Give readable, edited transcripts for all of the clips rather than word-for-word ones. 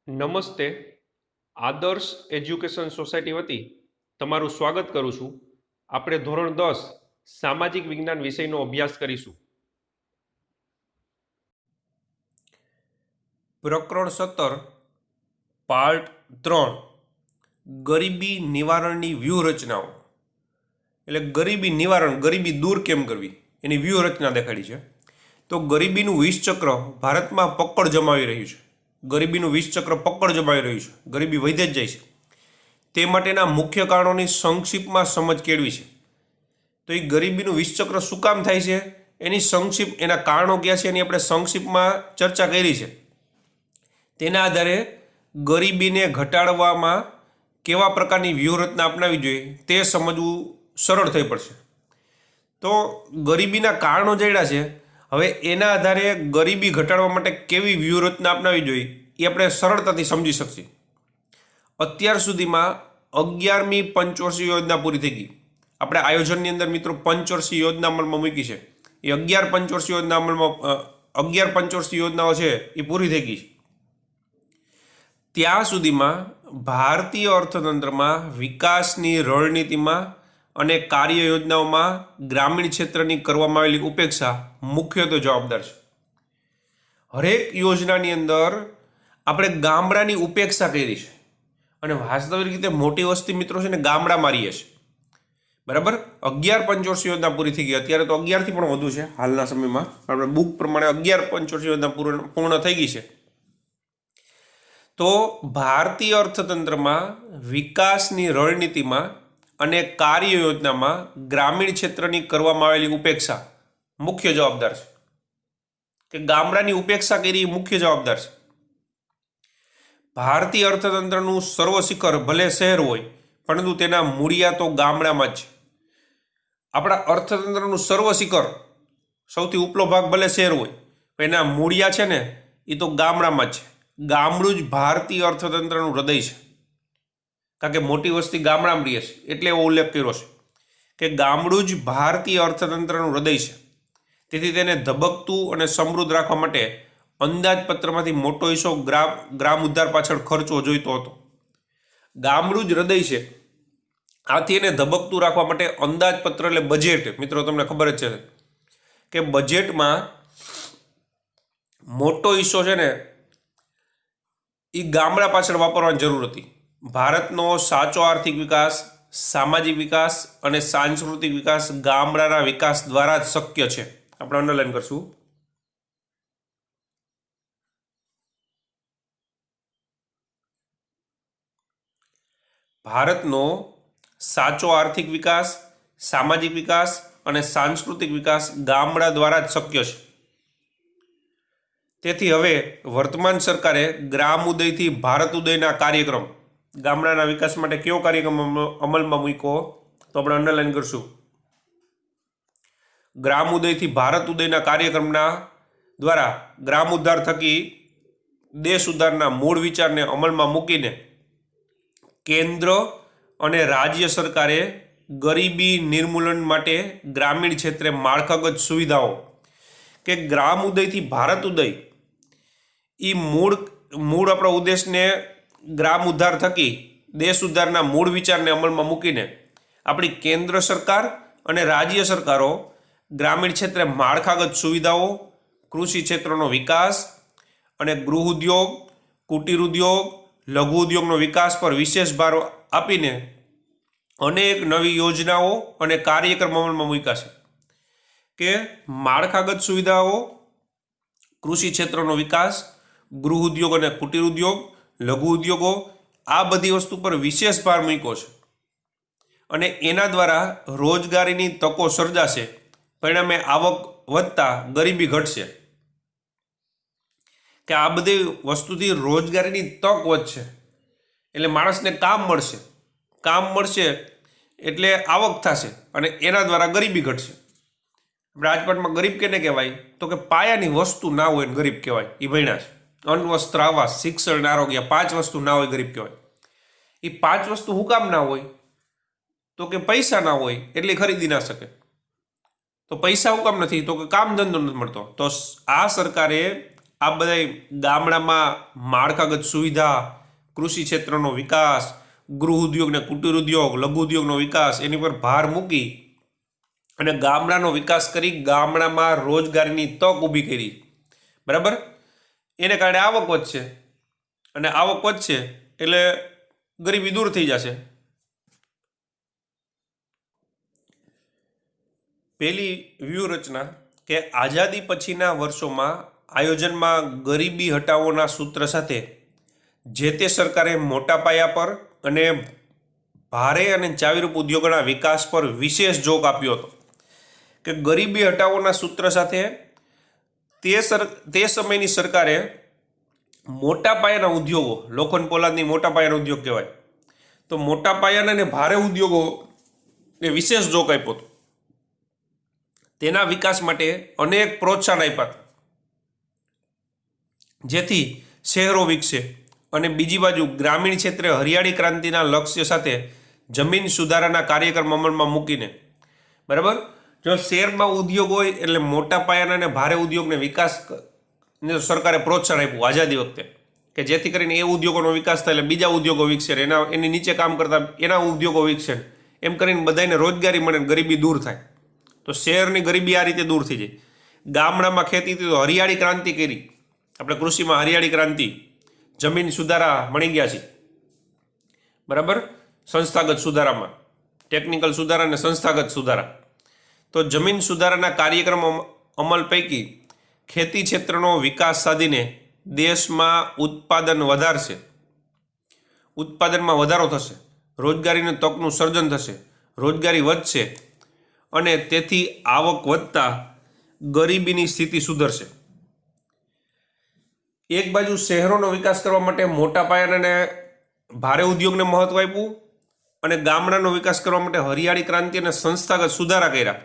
નમસ્તે. આદર્શ education society વતી તમારું સ્વાગત કરું છું. આપણે ધોરણ 10 સામાજિક વિજ્ઞાન વિષયનો અભ્યાસ કરીશું. પ્રકરણ 17 પાર્ટ 3 ગરીબી નિવારણની વ્યૂહરચનાઓ. એટલે ગરીબી નિવારણ, ગરીબી દૂર કેમ કરવી એની વ્યૂહરચના દેખાડી છે. તો ગરીબીનું વિષચક્ર ભારતમાં પકડ જમાવી રહ્યું છે. ગરીબીનું વિષચક્ર પકડ જમાવી રહ્યું છે. ગરીબી વધે જ જાય છે. તે માટેના મુખ્ય કારણોની સંક્ષિપ્તમાં સમજ કેળવી છે. તો એ ગરીબીનું વિષચક્ર શું કામ થાય છે એની સંક્ષિપ્ત, એના કારણો ક્યાં છે એની આપણે સંક્ષિપ્તમાં ચર્ચા કરી છે. તેના આધારે ગરીબીને ઘટાડવામાં કેવા પ્રકારની વ્યૂહરચના અપનાવવી જોઈએ તે સમજવું સરળ થઈ પડશે. તો ગરીબીના કારણો જાણ્યા છે. હવે એના આધારે ગરીબી ઘટાડવા માટે કેવી વ્યૂહરચના અપનાવવી જોઈએ એ આપણે સરળતાથી સમજી શકીએ. અત્યાર સુધીમાં 11મી પંચવર્ષીય યોજના પૂરી થઈ ગઈ. આપણે આયોજનની અંદર મિત્રો પંચવર્ષીય યોજના અમલમાં મૂકી છે. એ 11 પંચવર્ષીય યોજના અમલમાં 11 પંચવર્ષીય યોજનાઓ છે એ પૂરી થઈ ગઈ છે. ત્યાં સુધીમાં ભારતીય અર્થતંત્રમાં વિકાસની રણનીતિમાં અને કાર્ય યોજનાઓમાં ગ્રામીણ ક્ષેત્રની કરવામાં આવેલી ઉપેક્ષા મુખ્યત્વે જવાબદાર છે. હરેક યોજનાની અંદર આપણે ગામડાની ઉપેક્ષા કરી છે અને વાસ્તવિક રીતે મોટી વસ્તી મિત્રો છે ને ગામડામાં રહીએ છે. બરાબર, 11 પંચવર્ષીય યોજના પૂરી થઈ ગઈ. અત્યારે તો 11થી પણ વધુ છે હાલના સમયમાં. આપણે બુક પ્રમાણે 11 પંચવર્ષીય યોજના પૂર્ણ થઈ ગઈ છે. તો ભારતીય અર્થતંત્રમાં વિકાસની રણનીતિમાં અને કાર્ય યોજનામાં ગ્રામીણ ક્ષેત્રની કરવામાં આવેલી ઉપેક્ષા મુખ્ય જવાબદાર છે. કે ગામડાની ઉપેક્ષા કરી એ મુખ્ય જવાબદાર છે. ભારતીય અર્થતંત્રનું સર્વશિખર ભલે શહેર હોય પરંતુ તેના મૂળિયા તો ગામડામાં જ છે. આપણા અર્થતંત્રનું સર્વશિખર, સૌથી ઉપલો ભાગ ભલે શહેર હોય પણ એના મૂળિયા છે ને એ તો ગામડામાં જ છે. ગામડું જ ભારતીય અર્થતંત્રનું હૃદય છે. કારણ કે મોટી વસ્તી ગામડામાં રહે છે એટલે એવો ઉલ્લેખ કર્યો છે કે ગામડું જ ભારતીય અર્થતંત્રનું હૃદય છે. તેથી તેને ધબકતું અને સમૃદ્ધ રાખવા માટે અંદાજપત્રમાંથી મોટો હિસ્સો ગ્રામ ઉદ્ધાર પાછળ ખર્ચવો જોઈતો હતો. ગામડું જ હૃદય છે. આથી એને ધબકતું રાખવા માટે અંદાજપત્ર એટલે બજેટ, મિત્રો તમને ખબર જ છે કે બજેટમાં મોટો હિસ્સો છે ને એ ગામડા પાછળ વાપરવાની જરૂર હતી. ભારતનો સાચો આર્થિક વિકાસ, સામાજિક વિકાસ અને સાંસ્કૃતિક વિકાસ ગામડાના વિકાસ દ્વારા જ શક્ય છે. આપણે અંડરલાઈન કરશું. ભારતનો સાચો આર્થિક વિકાસ, સામાજિક વિકાસ અને સાંસ્કૃતિક વિકાસ ગામડા દ્વારા જ શક્ય છે. તેથી હવે વર્તમાન સરકારે ગ્રામ ઉદયથી ભારત ઉદયના કાર્યક્રમ, ગામડાના વિકાસ માટે કેવો કાર્યક્રમ અમલમાં મૂક્યો તો આપણે અંડરલાઈન કરશું. ગ્રામ ઉદયથી ભારત ઉદયના કાર્યક્રમના દ્વારા ગ્રામ ઉદ્ધાર થકી દેશ ઉદ્ધારના મૂળ વિચારને અમલમાં મૂકીને કેન્દ્ર અને રાજ્ય સરકારે ગરીબી નિર્મૂલન માટે ગ્રામીણ ક્ષેત્રે માળખાગત સુવિધાઓ કે ગ્રામ ઉદયથી ભારત ઉદય એ મૂળ આપણા ઉદ્દેશને ગ્રામ ઉદ્ધાર થકી દેશ ઉદ્ધારના મૂળ વિચારને અમલમાં મૂકીને આપણી કેન્દ્ર સરકાર અને રાજ્ય સરકારો ગ્રામીણ ક્ષેત્રે માળખાગત સુવિધાઓ, કૃષિ ક્ષેત્રનો વિકાસ અને ગૃહ ઉદ્યોગ, કુટીર ઉદ્યોગ, લઘુ ઉદ્યોગનો વિકાસ પર વિશેષ ભાર આપીને અનેક નવી યોજનાઓ અને કાર્યક્રમ અમલમાં મૂક્યા છે. કે માળખાગત સુવિધાઓ, કૃષિ ક્ષેત્રનો વિકાસ, ગૃહ ઉદ્યોગ અને કુટીર ઉદ્યોગ, લઘુ ઉદ્યોગો, આ બધી વસ્તુ પર વિશેષ ભાર મૂક્યો છે. અને એના દ્વારા રોજગારીની તકો સર્જાશે. પરિણામે આવક વધતા ગરીબી ઘટશે. કે આ બધી વસ્તુથી રોજગારીની તક વધશે એટલે માણસને કામ મળશે. કામ મળશે એટલે આવક થશે અને એના દ્વારા ગરીબી ઘટશે. રાજપાટમાં ગરીબ કેને કહેવાય તો કે પાયાની વસ્તુ ના હોય ગરીબ કહેવાય. એ ભણ્યા છે. અન્ન, વસ્ત્ર, આવાસ, શિક્ષણ અને આરોગ્ય, 5 વસ્તુ ના હોય ગરીબ કહેવાય. એ 5 વસ્તુ શું કામ ના હોય તો કે પૈસા ના હોય એટલે ખરીદી ના શકે. તો પૈસા શું કામ નથી તો કે કામ ધંધો નથી મળતો. તો આ સરકારે આ બધા ગામડામાં માળખાગત સુવિધા, કૃષિ ક્ષેત્રનો વિકાસ, ગૃહ ઉદ્યોગ ને કુટીર ઉદ્યોગ, લઘુ ઉદ્યોગનો વિકાસ એની પર ભાર મૂકી અને ગામડાનો વિકાસ કરી ગામડામાં રોજગારીની તક ઊભી કરી. બરાબર. એને કારણે આવક વધશે અને આવક વધશે એટલે ગરીબી દૂર થઈ જશે. પહેલી વ્યૂહરચના કે આઝાદી પછીના વર્ષોમાં આયોજનમાં ગરીબી હટાવોના સૂત્ર સાથે જે તે સરકારે મોટા પાયા પર અને ભારે અને ચાવીરૂપ ઉદ્યોગોના વિકાસ પર વિશેષ જોર આપ્યો હતો. કે ગરીબી હટાવોના સૂત્ર સાથે તે સમયની સરકારે મોટા પાયાના ઉદ્યોગો, લોખંડ પોલાદની મોટા પાયાના ઉદ્યોગ કહેવાય, તો મોટા પાયાના અને ભારે ઉદ્યોગોને વિશેષ જોર આપ્યો હતો. તેના વિકાસ માટે અનેક પ્રોત્સાહન આપ્યા જેથી શહેરો વિકસે અને બીજી બાજુ ગ્રામીણ ક્ષેત્રે હરિયાળી ક્રાંતિના લક્ષ્ય સાથે જમીન સુધારાના કાર્યક્રમ અમલમાં મૂકીને, બરાબર, જો શહેરમાં ઉદ્યોગ હોય એટલે મોટા પાયાના અને ભારે ઉદ્યોગને વિકાસ સરકારે પ્રોત્સાહન આપ્યું આઝાદી વખતે કે જેથી કરીને એ ઉદ્યોગોનો વિકાસ થાય એટલે બીજા ઉદ્યોગો વિકસે, એની નીચે કામ કરતા એના ઉદ્યોગો વિકસે, એમ કરીને બધાને રોજગારી મળે, ગરીબી દૂર થાય. તો શહેરની ગરીબી આ રીતે દૂર થઈ જાય. ગામડામાં ખેતીથી તો હરિયાળી ક્રાંતિ કરી, આપણે કૃષિમાં હરિયાળી ક્રાંતિ, જમીન સુધારા મળી ગયા છે. બરાબર. સંસ્થાગત સુધારામાં ટેકનિકલ સુધારા અને સંસ્થાગત સુધારા. તો જમીન સુધારાના કાર્યક્રમ અમલ પૈકી ખેતી ક્ષેત્રનો વિકાસ સાધીને દેશમાં ઉત્પાદન વધારશે, ઉત્પાદનમાં વધારો થશે, રોજગારીની તકનું સર્જન થશે, રોજગારી વધશે અને તેથી આવક વધતા ગરીબીની સ્થિતિ સુધરશે. એક બાજુ શહેરોનો વિકાસ કરવા માટે મોટા પાયાના અને ભારે ઉદ્યોગને મહત્વ આપ્યું અને ગામડાનો વિકાસ કરવા માટે હરિયાળી ક્રાંતિ અને સંસ્થાગત સુધારા કર્યા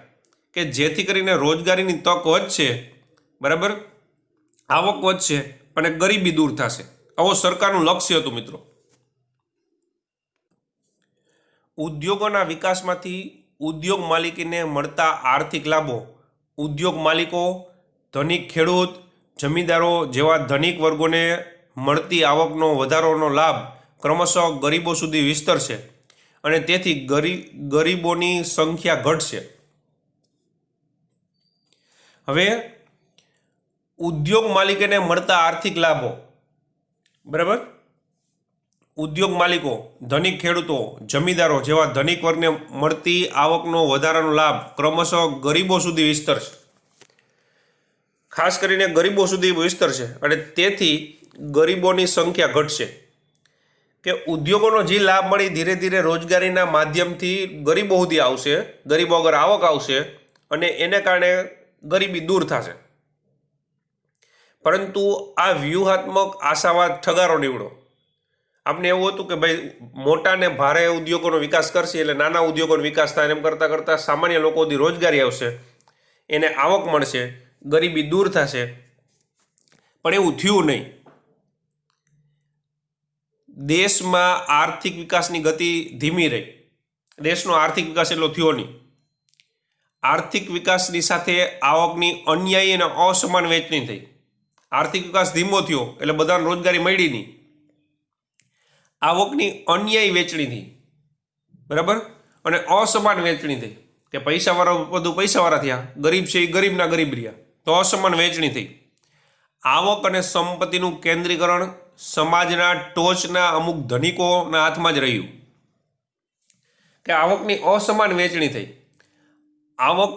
કે જેથી કરીને રોજગારીની તક વધશે, બરાબર, આવક વધશે અને ગરીબી દૂર થશે. આવો સરકારનું લક્ષ્ય હતું મિત્રો. ઉદ્યોગોના વિકાસમાંથી ઉદ્યોગ માલિકીને મળતા આર્થિક લાભો ઉદ્યોગ માલિકો, ધનિક ખેડૂત, જમીનદારો જેવા ધનિક વર્ગોને મળતી આવકનો વધારોનો લાભ ક્રમશઃ ગરીબો સુધી વિસ્તરશે અને તેથી ગરીબોની સંખ્યા ઘટશે. હવે ઉદ્યોગ માલિકોને મળતા આર્થિક લાભો, બરાબર, ઉદ્યોગ માલિકો, ધનિક ખેડૂતો, જમીનદારો જેવા ધનિક વર્ગને મળતી આવકનો વધારાનો લાભ ક્રમશઃ ગરીબો સુધી વિસ્તરશે, ખાસ કરીને ગરીબો સુધી વિસ્તરશે અને તેથી ગરીબોની સંખ્યા ઘટશે. કે ઉદ્યોગોનો જે લાભ મળી ધીરે ધીરે રોજગારીના માધ્યમથી ગરીબો સુધી આવશે, ગરીબો વગર આવક આવશે અને એને કારણે ગરીબી દૂર થશે. પરંતુ આ વ્યૂહાત્મક આશાવાદ ઠગારો નીવડો. આપણે એવું હતું કે ભાઈ મોટા ને ભારે ઉદ્યોગોનો વિકાસ કરશે એટલે નાના ઉદ્યોગોનો વિકાસ થાય, એમ કરતાં કરતાં સામાન્ય લોકો સુધી રોજગારી આવશે, એને આવક મળશે, ગરીબી દૂર થશે. પણ એવું થયું નહીં. દેશમાં આર્થિક વિકાસની ગતિ ધીમી રહી. દેશનો આર્થિક વિકાસ એટલો થયો નહીં. આર્થિક વિકાસની સાથે આવકની અન્યાયી અને અસમાન વહેંચણી થઈ. આર્થિક વિકાસ ધીમો થયો એટલે બધાને રોજગારી મળી નહીં. આવકની અન્યાયી વહેંચણી થઈ, બરાબર, અને અસમાન વહેંચણી થઈ કે પૈસાવાળા બધું પૈસાવાળા થયા, ગરીબ છે એ ગરીબના ગરીબ રહ્યા, તો અસમાન વહેંચણી થઈ. આવક અને સંપત્તિનું કેન્દ્રીકરણ સમાજના ટોચના અમુક ધનિકોના હાથમાં જ રહ્યું. કે આવકની અસમાન વહેંચણી થઈ. આવક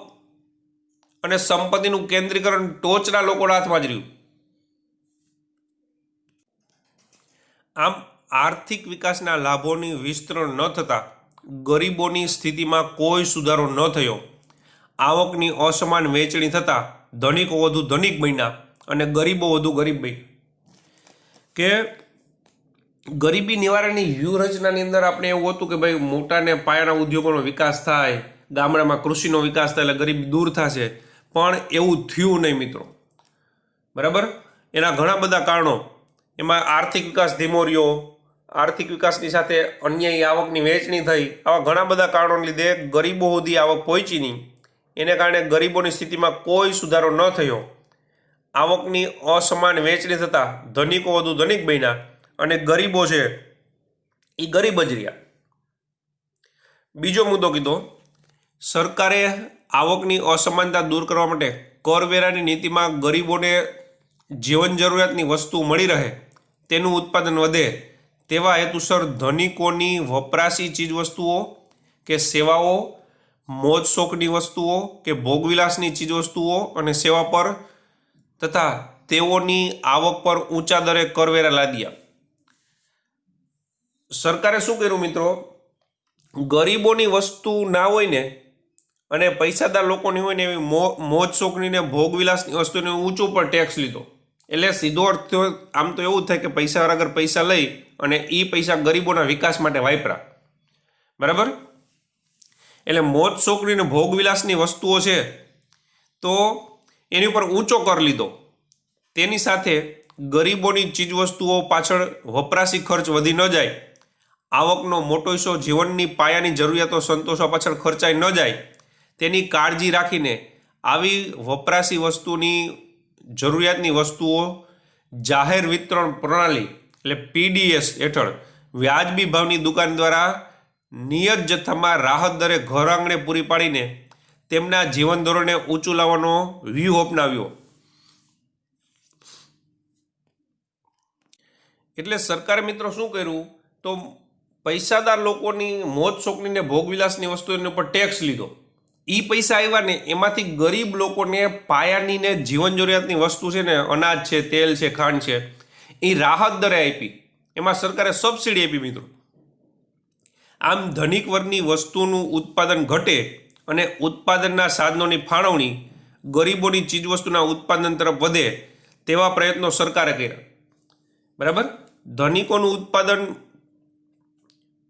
અને સંપત્તિનું કેન્દ્રીકરણ ટોચના લોકોના હાથમાં જ રહ્યું. આમ આર્થિક વિકાસના લાભોની વિસ્તરણ ન થતાં ગરીબોની સ્થિતિમાં કોઈ સુધારો ન થયો. આવકની અસમાન વહેંચણી થતાં ધનિકો વધુ ધનિક બન્યા અને ગરીબો વધુ ગરીબ બન્યા. કે ગરીબી નિવારણની વ્યૂહરચનાની અંદર આપણે એવું હતું કે ભાઈ મોટા ને પાયાના ઉદ્યોગોનો વિકાસ થાય, ગામડામાં કૃષિનો વિકાસ થાય એટલે ગરીબી દૂર થશે. પણ એવું થયું નહીં મિત્રો, બરાબર. એના ઘણા બધા કારણો, એમાં આર્થિક વિકાસ ધીમો રહ્યો, આર્થિક વિકાસની સાથે અન્યાયી આવકની વહેંચણી થઈ, આવા ઘણા બધા કારણોને લીધે ગરીબો સુધી આવક પહોંચી નહીં. એને કારણે ગરીબોની સ્થિતિમાં કોઈ સુધારો ન થયો આવકની અસમાન વહેંચણી થતાં ધનિકો વધુ ધનિક બન્યા અને ગરીબો છે એ ગરીબ જ રહ્યા. બીજો મુદ્દો કીધો, સરકારે આવકની અસમાનતા દૂર કરવા માટે કરવેરાની નીતિમાં ગરીબોને જીવન જરૂરિયાતની વસ્તુ મળી રહે, તેનું ઉત્પાદન વધે તેવા હેતુસર ધનિકોની વપરાશી ચીજવસ્તુઓ કે સેવાઓ, મોજ શોખની વસ્તુઓ કે ભોગવિલાસની ચીજવસ્તુઓ અને સેવા પર તથા તેઓની આવક પર ઊંચા દરે કરવેરા લાદ્યા. સરકારે શું કર્યું મિત્રો, ગરીબોની વસ્તુ ના હોય ને અને પૈસાદાર લોકોની હોય ને એવી મોજ શોખની ને ભોગવિલાસની વસ્તુને ઊંચું પર ટેક્સ લીધો. એટલે સીધો અર્થ થયો આમ તો એવું થાય કે પૈસા વગર પૈસા લઈ અને એ પૈસા ગરીબોના વિકાસ માટે વાપરા. બરાબર? એટલે મોજ શોખની ને ભોગવિલાસની વસ્તુઓ છે તો એની ઉપર ઊંચો કર લીધો. તેની સાથે ગરીબોની ચીજવસ્તુઓ પાછળ વપરાશી ખર્ચ વધી ન જાય, આવકનો મોટો હિસ્સો જીવનની પાયાની જરૂરિયાતો સંતોષવા પાછળ ખર્ચાઈ ન જાય, તેની કાળજી રાખીને આવી વપરાશી વસ્તુની જરૂરિયાતની વસ્તુઓ જાહેર વિતરણ પ્રણાલી એટલે PDS હેઠળ વ્યાજબી ભાવની દુકાન દ્વારા નિયત જથ્થામાં રાહત દરે ઘર આંગણે પૂરી પાડીને તેમના જીવન ધોરણને ઊંચું લાવવાનો વ્યૂહ અપનાવ્યો. એટલે સરકારે મિત્રો શું કર્યું, તો પૈસાદાર લોકોની મોજ શોખની ને ભોગવિલાસની વસ્તુઓની ઉપર ટેક્સ લીધો. એ પૈસા આવ્યા ને એમાંથી ગરીબ લોકોને પાયાની ને જીવન જરૂરિયાતની વસ્તુ છે ને, અનાજ છે, તેલ છે, ખાંડ છે, એ રાહત દરે આપી. એમાં સરકારે સબસિડી આપી મિત્રો. આમ ધનિક વર્ગની વસ્તુનું ઉત્પાદન ઘટે અને ઉત્પાદનના સાધનોની ફાળવણી ગરીબોની ચીજવસ્તુના ઉત્પાદન તરફ વધે તેવા પ્રયત્નો સરકારે કર્યા. બરાબર?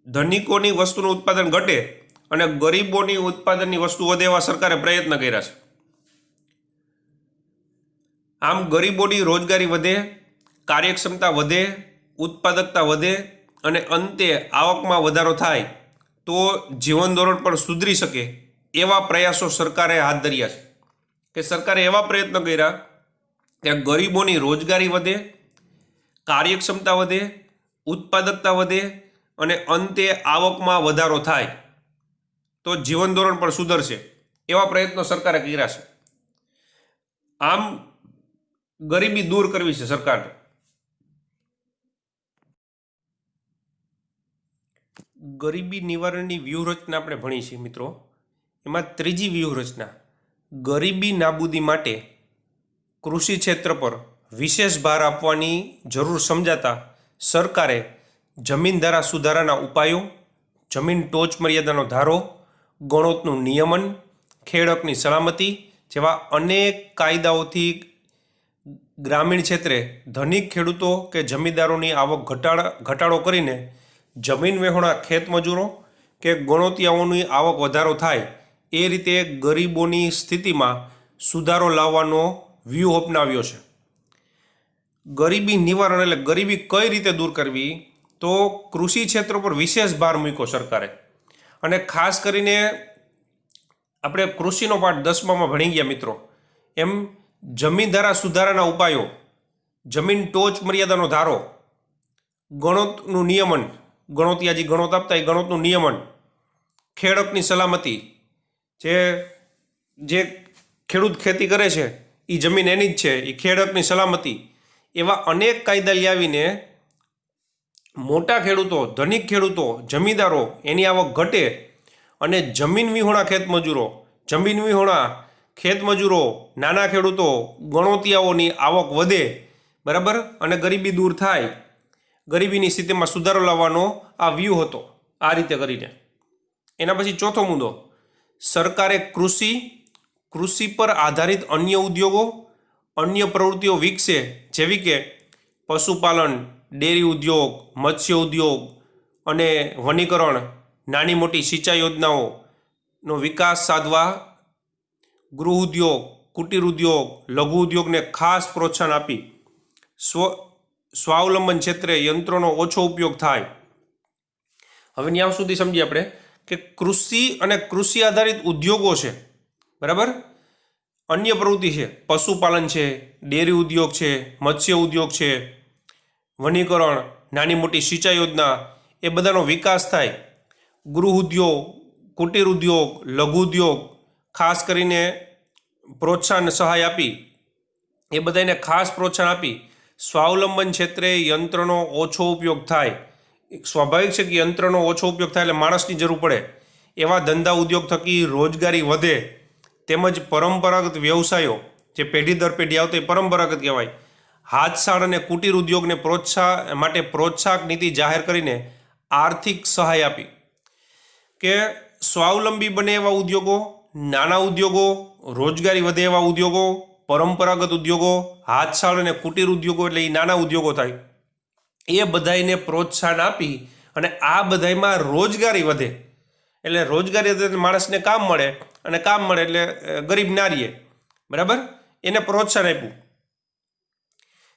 ધનિકોની વસ્તુનું ઉત્પાદન ઘટે અને ગરીબોની ઉત્પાદનની વસ્તુ વધે એવા સરકારે પ્રયત્ન કર્યા છે. આમ ગરીબોની રોજગારી વધે, કાર્યક્ષમતા વધે, ઉત્પાદકતા વધે અને અંતે આવકમાં વધારો થાય તો જીવન ધોરણ પણ સુધરી શકે એવા પ્રયાસો સરકારે હાથ ધર્યા છે. કે સરકારે એવા પ્રયત્નો કર્યા કે ગરીબોની રોજગારી વધે, કાર્યક્ષમતા વધે, ઉત્પાદકતા વધે અને અંતે આવકમાં વધારો થાય તો જીવન ધોરણ પણ સુધરશે એવા પ્રયત્નો સરકારે કર્યા છે. આમ ગરીબી દૂર કરવી છે સરકારને. ગરીબી નિવારણની વ્યૂહરચના આપણે ભણી છીએ મિત્રો. એમાં ત્રીજી વ્યૂહરચના, ગરીબી નાબૂદી માટે કૃષિ ક્ષેત્ર પર વિશેષ ભાર આપવાની જરૂર સમજાતા સરકારે જમીન ધારા સુધારાના ઉપાયો, જમીન ટોચ મર્યાદાનો ધારો, ગણોતનું નિયમન, ખેડૂતની સલામતી જેવા અનેક કાયદાઓથી ગ્રામીણ ક્ષેત્રે ધનિક ખેડૂતો કે જમીનદારોની આવક ઘટાડો કરીને જમીન વહેવાણા ખેતમજૂરો કે ગણોતિયાઓની આવક વધારો થાય એ રીતે ગરીબોની સ્થિતિમાં સુધારો લાવવાનો વ્યૂહ અપનાવ્યો છે. ગરીબી નિવારણ એટલે ગરીબી કઈ રીતે દૂર કરવી, તો કૃષિ ક્ષેત્ર પર વિશેષ ભાર મૂક્યો સરકારે. અને ખાસ કરીને આપણે કૃષિનો પાઠ 10મામાં ભણી ગયા મિત્રો. એમ જમીન ધારા સુધારાના ઉપાયો, જમીન ટોચ મર્યાદાનો ધારો, ગણોતનું નિયમન, ગણોતિયાજી ગણોત આપતા એ ગણોતનું નિયમન, ખેડૂતની સલામતી, જે ખેડૂત ખેતી કરે છે એ જમીન એની જ છે, એ ખેડૂતની સલામતી, એવા અનેક કાયદા લાવીને મોટા ખેડૂતો, ધનિક ખેડૂતો, જમીનદારો એની આવક ઘટે અને જમીન વિહોણા ખેતમજૂરો, નાના ખેડૂતો, ગણોતિયાઓની આવક વધે. બરાબર? અને ગરીબી દૂર થાય, ગરીબીની સ્થિતિમાં સુધારો લાવવાનો આ વ્યૂહ હતો. આ રીતે કરીને એના પછી ચોથો મુદ્દો, સરકારે કૃષિ પર આધારિત અન્ય ઉદ્યોગો, અન્ય પ્રવૃત્તિઓ વિકસે જેવી કે પશુપાલન, ડેરી ઉદ્યોગ, મત્સ્ય ઉદ્યોગ અને વનીકરણ, નાની મોટી સિંચાઈ યોજનાઓનો વિકાસ સાધવા ગૃહ ઉદ્યોગ, કુટીર ઉદ્યોગ, લઘુ ઉદ્યોગને ખાસ પ્રોત્સાહન આપી સ્વાવલંબન ક્ષેત્રે યંત્રોનો ઓછો ઉપયોગ થાય. હવે ત્યાં સુધી સમજીએ આપણે કે કૃષિ અને કૃષિ આધારિત ઉદ્યોગો છે. બરાબર? અન્ય પ્રવૃત્તિ છે, પશુપાલન છે, ડેરી ઉદ્યોગ છે, મત્સ્ય ઉદ્યોગ છે, વનીકરણ, નાની મોટી સિંચાઈ યોજના, એ બધાનો વિકાસ થાય. ગૃહ ઉદ્યોગ, કુટીર ઉદ્યોગ, લઘુ ઉદ્યોગ, ખાસ કરીને પ્રોત્સાહન સહાય આપી, એ બધાને ખાસ પ્રોત્સાહન આપી સ્વાવલંબન ક્ષેત્રે યંત્રનો ઓછો ઉપયોગ થાય. સ્વાભાવિક છે કે યંત્રનો ઓછો ઉપયોગ થાય એટલે માણસની જરૂર પડે. એવા ધંધા ઉદ્યોગ થકી રોજગારી વધે, તેમજ પરંપરાગત વ્યવસાયો જે પેઢી દર પેઢી આવતો એ પરંપરાગત કહેવાય. હાથશાળ અને કુટીર ઉદ્યોગને પ્રોત્સાહક નીતિ જાહેર કરીને આર્થિક સહાય આપી કે સ્વાવલંબી બને એવા ઉદ્યોગો, નાના ઉદ્યોગો, રોજગારી વધે એવા ઉદ્યોગો, પરંપરાગત ઉદ્યોગો, હાથશાળ અને કુટીર ઉદ્યોગો એટલે એ નાના ઉદ્યોગો થાય, એ બધાને પ્રોત્સાહન આપી અને આ બધામાં રોજગારી વધે. એટલે રોજગારી વધે એટલે માણસને કામ મળે, અને કામ મળે એટલે ગરીબ ના રહીએ. બરાબર, એને પ્રોત્સાહન આપ્યું.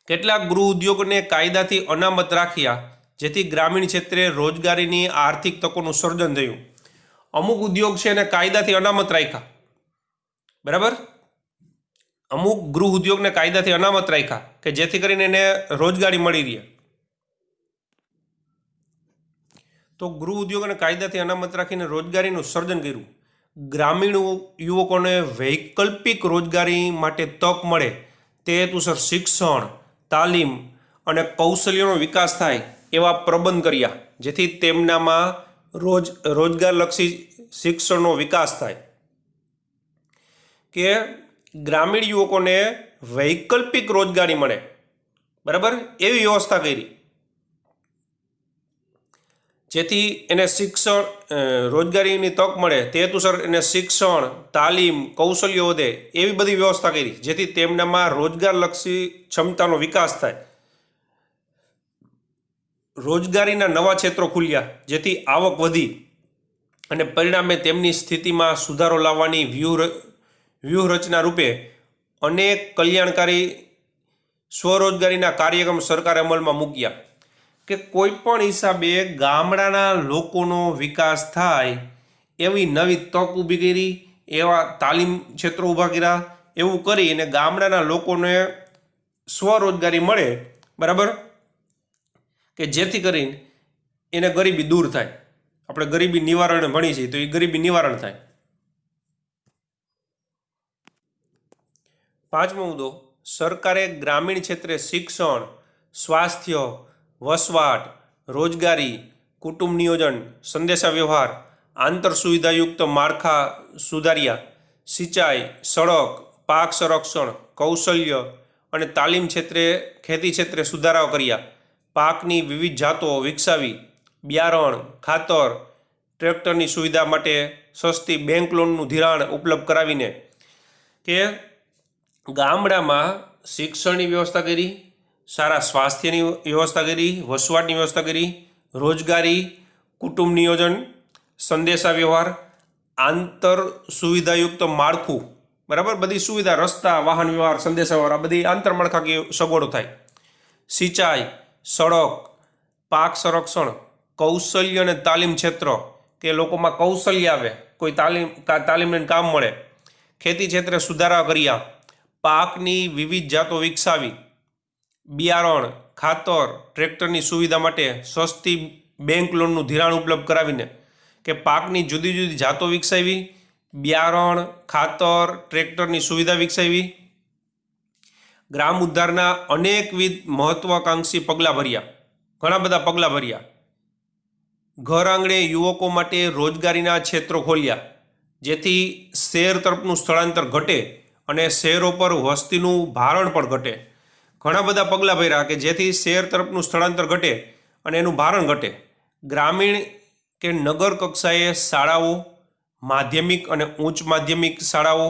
કેટલાક ગૃહ ઉદ્યોગને કાયદાથી અનામત રાખ્યા, જેથી ગ્રામીણ ક્ષેત્રે રોજગારીની આર્થિક તકોનું સર્જન થયું. અમુક ઉદ્યોગ છે એને કાયદાથી અનામત રાખ્યા. બરાબર, અમુક ગૃહ ઉદ્યોગને કાયદાથી અનામત રાખ્યા કે જેથી કરીને એને રોજગારી મળી રહે. તો ગૃહ ઉદ્યોગને કાયદાથી અનામત રાખીને રોજગારીનું સર્જન કર્યું. ગ્રામીણ યુવકોને વૈકલ્પિક રોજગારી માટે તક મળે તે હેતુસર શિક્ષણ, તાલીમ અને કૌશલ્યનો વિકાસ થાય એવા પ્રબંધ કર્યા, જેથી તેમનામાં રોજગારલક્ષી શિક્ષણનો વિકાસ થાય. કે ગ્રામીણ યુવકોને વૈકલ્પિક રોજગારી મળે, બરાબર, એવી વ્યવસ્થા કરી જેથી એને શિક્ષણ, રોજગારીની તક મળે તે હેતુસર એને શિક્ષણ, તાલીમ, કૌશલ્ય વધે એવી બધી વ્યવસ્થા કરી જેથી તેમનામાં રોજગારલક્ષી ક્ષમતાનો વિકાસ થાય. રોજગારીના નવા ક્ષેત્રો ખુલ્યા જેથી આવક વધી અને પરિણામે તેમની સ્થિતિમાં સુધારો લાવવાની વ્યૂહરચના રૂપે અનેક કલ્યાણકારી સ્વરોજગારીના કાર્યક્રમ સરકારે અમલમાં મૂક્યા. કે કોઈ પણ હિસાબે ગામડાના લોકોનો વિકાસ થાય એવી નવી તક ઊભી કરી, એવા તાલીમ ક્ષેત્રો ઊભા કર્યા, એવું કરી અને ગામડાના લોકોને સ્વરોજગારી મળે. બરાબર, કે જેથી કરીને એને ગરીબી દૂર થાય. આપણે ગરીબી નિવારણ ભણી છીએ તો એ ગરીબી નિવારણ થાય. પાંચમો મુદ્દો, સરકારે ગ્રામીણ ક્ષેત્રે શિક્ષણ, સ્વાસ્થ્ય, વસવાટ, રોજગારી, કુટુંબ નિયોજન, સંદેશા વ્યવહાર, આંતર સુવિધાયુક્ત માળખા સુધાર્યા. સિંચાઈ, સડક, પાક સંરક્ષણ, કૌશલ્ય અને તાલીમ ક્ષેત્રે, ખેતી ક્ષેત્રે સુધારાઓ કર્યા. પાકની વિવિધ જાતો વિકસાવી. બિયારણ, ખાતર, ટ્રેક્ટરની સુવિધા માટે સસ્તી બેંક લોનનું ધિરાણ ઉપલબ્ધ કરાવીને કે ગામડામાં શિક્ષણની વ્યવસ્થા કરી, સારા સ્વાસ્થ્યની વ્યવસ્થા કરી, વસવાટની વ્યવસ્થા કરી, રોજગારી, કુટુંબ નિયોજન, સંદેશા વ્યવહાર, આંતર સુવિધાયુક્ત માળખું, બરાબર, બધી સુવિધા, રસ્તા, વાહન વ્યવહાર, સંદેશા વ્યવહાર, આ બધી આંતરમાળખાકીય સગવડો થાય. સિંચાઈ, સડક, પાક સંરક્ષણ, કૌશલ્ય અને તાલીમ ક્ષેત્ર કે લોકોમાં કૌશલ્ય આવે, કોઈ તાલીમને કામ મળે. ખેતી ક્ષેત્રે સુધારા કર્યા. પાકની વિવિધ જાતો વિકસાવી. બિયારણ, ખાતર, ટ્રેક્ટરની સુવિધા માટે સસ્તી બેંક લોનનું ધિરાણ ઉપલબ્ધ કરાવીને કે પાકની જુદી જુદી જાતો વિકસાવી. બિયારણ, ખાતર, ટ્રેક્ટરની સુવિધા વિકસાવી. ગ્રામ ઉદ્ધારના અનેકવિધ મહત્વાકાંક્ષી પગલાં ભર્યા, ઘણા બધા પગલાં ભર્યા. ઘર આંગણે યુવકો માટે રોજગારીના ક્ષેત્રો ખોલ્યા જેથી શહેર તરફનું સ્થળાંતર ઘટે અને શહેરો પર વસ્તીનું ભારણ પણ ઘટે. ઘણા બધા પગલાં ભર્યા કે જેથી શહેર તરફનું સ્થળાંતર ઘટે અને એનું ભારણ ઘટે. ગ્રામીણ કે નગર કક્ષાએ શાળાઓ, માધ્યમિક અને ઉચ્ચ માધ્યમિક શાળાઓ,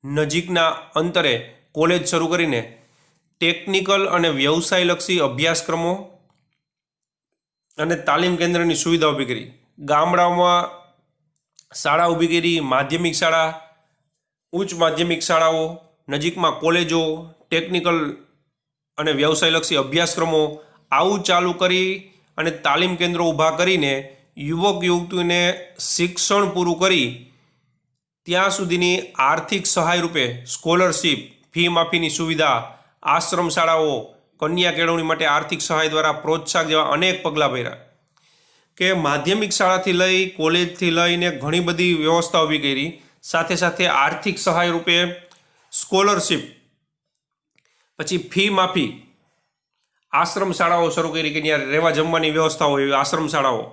નજીકના અંતરે કોલેજ શરૂ કરીને ટેકનિકલ અને વ્યવસાયલક્ષી અભ્યાસક્રમો અને તાલીમ કેન્દ્રની સુવિધા ઊભી કરી. ગામડાઓમાં શાળા ઊભી કરી, માધ્યમિક શાળા, ઉચ્ચ માધ્યમિક શાળાઓ, નજીકમાં કોલેજો, ટેકનિકલ અને વ્યવસાયલક્ષી અભ્યાસક્રમો આવું ચાલુ કરી અને તાલીમ કેન્દ્રો ઊભા કરીને યુવક યુવતીઓને શિક્ષણ પૂરું કરી ત્યાં સુધીની આર્થિક સહાય રૂપે સ્કોલરશીપ, ફી માફીની સુવિધા, આશ્રમ શાળાઓ, કન્યા કેળવણી માટે આર્થિક સહાય દ્વારા પ્રોત્સાહક જેવા અનેક પગલાં ભર્યા. કે માધ્યમિક શાળાથી લઈ કોલેજથી લઈને ઘણી બધી વ્યવસ્થા ઊભી કરી. સાથે સાથે આર્થિક સહાય રૂપે સ્કોલરશીપ, પછી ફી માફી, આશ્રમ શાળાઓ શરૂ કરી કે ત્યાં રહેવા જમવાની વ્યવસ્થા હોય આશ્રમ શાળાઓ,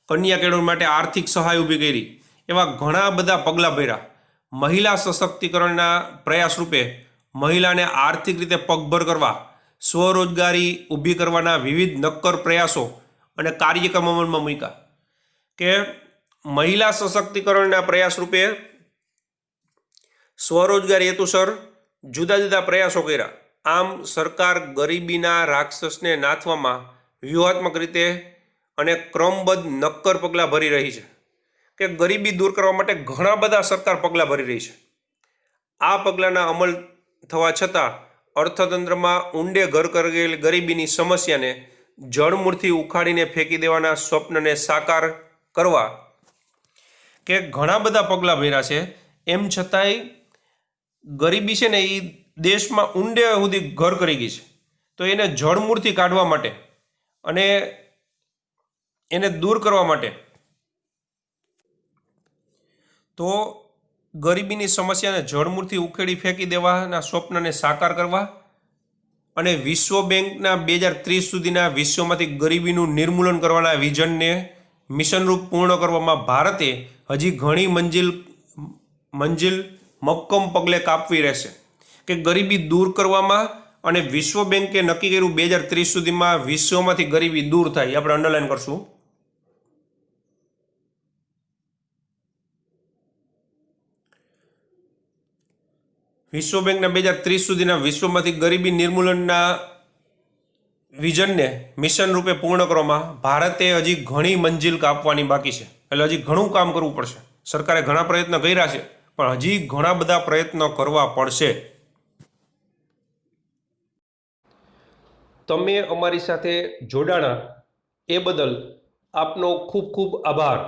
કન્યા કેળવણી માટે આર્થિક સહાય ઊભી કરી. એવા ઘણા બધા પગલાં ભર્યા. મહિલા સશક્તિકરણના પ્રયાસ રૂપે મહિલાને આર્થિક રીતે પગભર કરવા, સ્વરોજગારી ઊભી કરવાના વિવિધ નક્કર પ્રયાસો અને કાર્યક્રમ અમલમાં મૂક્યા. કે મહિલા સશક્તિકરણના પ્રયાસ રૂપે સ્વરોજગારી હેતુસર જુદા જુદા પ્રયાસો કર્યા. આમ સરકાર ગરીબીના રાક્ષસને નાથવામાં વ્યૂહાત્મક રીતે અને ક્રમબદ્ધ નક્કર પગલાં ભરી રહી છે. કે ગરીબી દૂર કરવા માટે ઘણા બધા સરકાર પગલાં ભરી રહી છે. આ પગલાંના અમલ થવા છતાં અર્થતંત્રમાં ઊંડે ઘર કરેલી ગરીબીની સમસ્યાને જળમૂળથી ઉખાડીને ફેંકી દેવાના સ્વપ્નને સાકાર કરવા કે ઘણા બધા પગલાં ભર્યા છે. એમ છતાંય ગરીબી છે ને એ દેશમાં ઊંડે સુધી ઘર કરી ગઈ છે. તો એને જળમૂળથી કાઢવા માટે અને એને દૂર કરવા માટે તો ગરીબીની સમસ્યાને જળમૂળથી ઉખેડી ફેંકી દેવાના સ્વપ્નને સાકાર કરવા અને વિશ્વ બેંકના 2030 સુધીના વિશ્વમાંથી ગરીબીનું નિર્મૂલન કરવાના વિઝનને મિશનરૂપ પૂર્ણ કરવામાં ભારતે હજી ઘણી મંજિલ મક્કમ પગલે કાપવી રહેશે. કે ગરીબી દૂર કરવામાં અને વિશ્વ બેંકે નક્કી કર્યું 2030 સુધીમાં વિશ્વમાંથી ગરીબી દૂર થાય. આપણે અંડરલાઈન કરશું. વિશ્વ બેંકના 2030 સુધીના વિશ્વમાંથી ગરીબી નિર્મૂલનના વિઝનને મિશન રૂપે પૂર્ણ કરવામાં ભારતે હજી ઘણી મંજિલ કાપવાની બાકી છે. એટલે હજી ઘણું કામ કરવું પડશે. સરકારે ઘણા પ્રયત્ન કર્યા છે પણ હજી ઘણા બધા પ્રયત્નો કરવા પડશે. તમે અમારી સાથે જોડાણા એ બદલ આપનો ખૂબ ખૂબ આભાર.